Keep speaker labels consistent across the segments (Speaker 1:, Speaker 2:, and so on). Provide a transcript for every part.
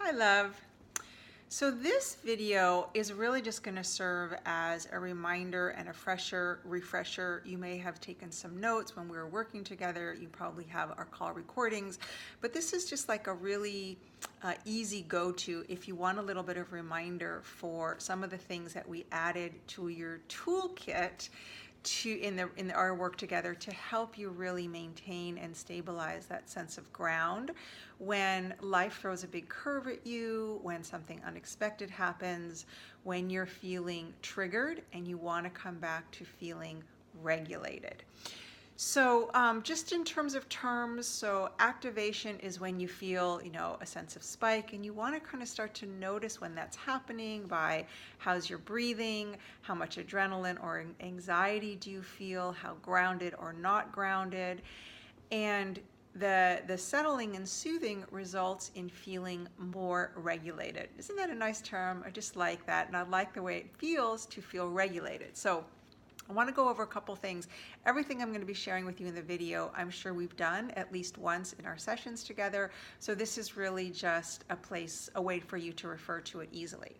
Speaker 1: Hi, love. So this video is really just going to serve as a reminder and a refresher. You may have taken some notes when we were working together. You probably have our call recordings, but this is just like a really easy go-to if you want a little bit of reminder for some of the things that we added to your toolkit in our work together to help you really maintain and stabilize that sense of ground when life throws a big curve at you, when something unexpected happens, when you're feeling triggered and you want to come back to feeling regulated. So just in terms of terms, so activation is when you feel, a sense of spike, and you want to kind of start to notice when that's happening by how's your breathing, how much adrenaline or anxiety do you feel, how grounded or not grounded. And the settling and soothing results in feeling more regulated. Isn't that a nice term? I just like that, and I like the way it feels to feel regulated. So I want to go over a couple things. Everything I'm going to be sharing with you in the video, I'm sure we've done at least once in our sessions together. So this is really just a way for you to refer to it easily.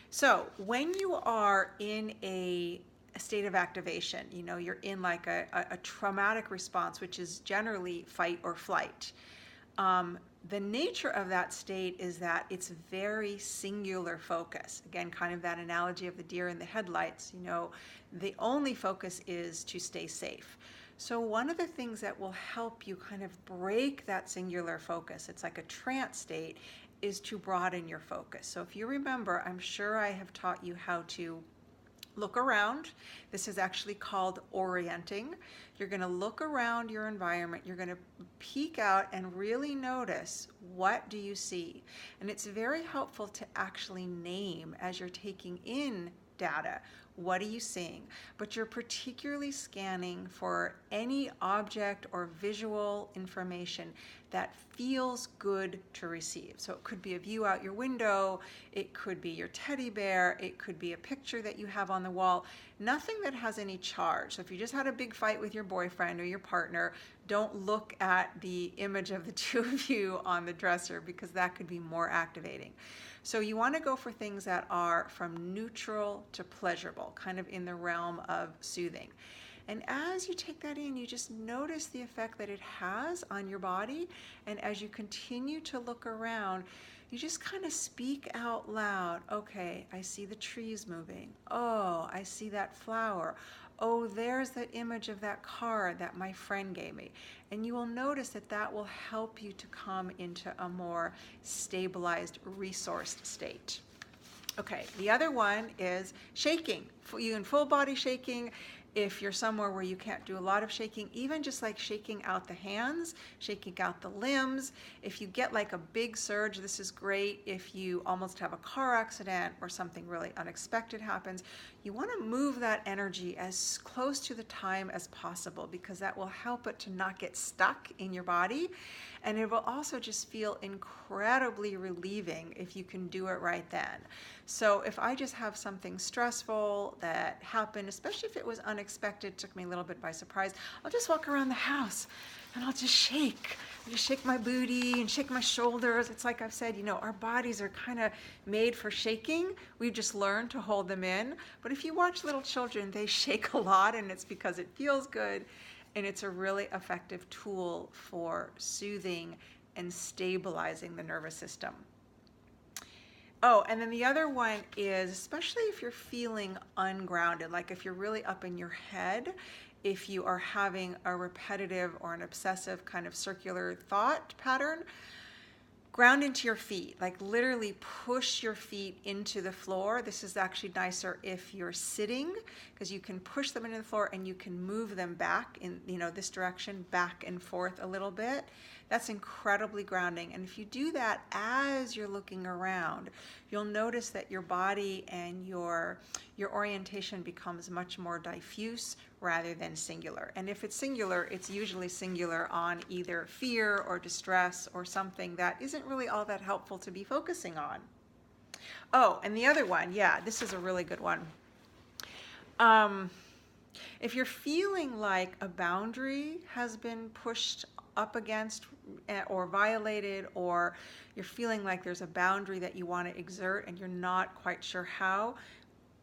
Speaker 1: So when you are in a state of activation, you're in like a traumatic response, which is generally fight or flight. The nature of that state is that it's very singular focus. Again, kind of that analogy of the deer in the headlights, the only focus is to stay safe. So one of the things that will help you kind of break that singular focus, it's like a trance state, is to broaden your focus. So if you remember, I'm sure I have taught you how to look around. This is actually called orienting. You're going to look around your environment. You're going to peek out and really notice, what do you see? And it's very helpful to actually name as you're taking in data. What are you seeing? But you're particularly scanning for any object or visual information that feels good to receive. So it could be a view out your window, it could be your teddy bear, it could be a picture that you have on the wall, nothing that has any charge. So if you just had a big fight with your boyfriend or your partner, don't look at the image of the two of you on the dresser, because that could be more activating. So you want to go for things that are from neutral to pleasurable, kind of in the realm of soothing. And as you take that in, you just notice the effect that it has on your body. And as you continue to look around, you just kind of speak out loud. Okay, I see the trees moving. Oh, I see that flower. Oh, there's that image of that card that my friend gave me. And you will notice that that will help you to come into a more stabilized, resourced state. Okay, the other one is shaking. You in full body shaking. If you're somewhere where you can't do a lot of shaking, even just like shaking out the hands, shaking out the limbs. If you get like a big surge, this is great. If you almost have a car accident or something really unexpected happens, you want to move that energy as close to the time as possible, because that will help it to not get stuck in your body. And it will also just feel incredibly relieving if you can do it right then. So if I just have something stressful that happened, especially if it was unexpected, took me a little bit by surprise, I'll just walk around the house and I'll just shake. I just shake my booty and shake my shoulders. It's like I've said, our bodies are kind of made for shaking. We've just learned to hold them in. But if you watch little children, they shake a lot, and it's because it feels good. And it's a really effective tool for soothing and stabilizing the nervous system. Oh, and then the other one is, especially if you're feeling ungrounded, like if you're really up in your head, if you are having a repetitive or an obsessive kind of circular thought pattern, ground into your feet, like literally push your feet into the floor. This is actually nicer if you're sitting, because you can push them into the floor and you can move them back in, this direction, back and forth a little bit. That's incredibly grounding. And if you do that as you're looking around, you'll notice that your body and your orientation becomes much more diffuse rather than singular. And if it's singular, it's usually singular on either fear or distress or something that isn't really all that helpful to be focusing on. Oh, and the other one, this is a really good one. If you're feeling like a boundary has been pushed up against or violated, or you're feeling like there's a boundary that you want to exert and you're not quite sure how,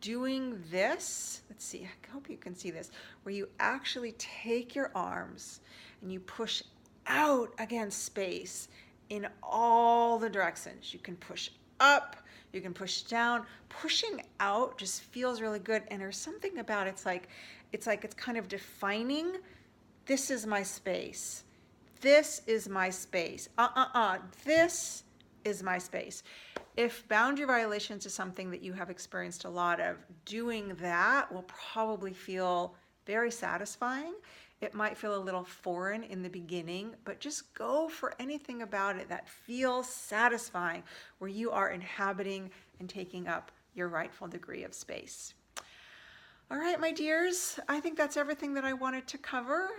Speaker 1: doing this, let's see, I hope you can see this, where you actually take your arms and you push out against space in all the directions. You can push up, you can push down. Pushing out just feels really good, and there's something about it, it's kind of defining, this is my space. This is my space. This is my space. If boundary violations is something that you have experienced a lot of, doing that will probably feel very satisfying. It might feel a little foreign in the beginning, but just go for anything about it that feels satisfying, where you are inhabiting and taking up your rightful degree of space. All right, my dears, I think that's everything that I wanted to cover.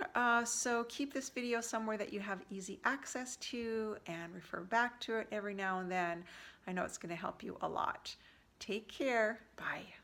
Speaker 1: So keep this video somewhere that you have easy access to and refer back to it every now and then. I know it's going to help you a lot. Take care. Bye.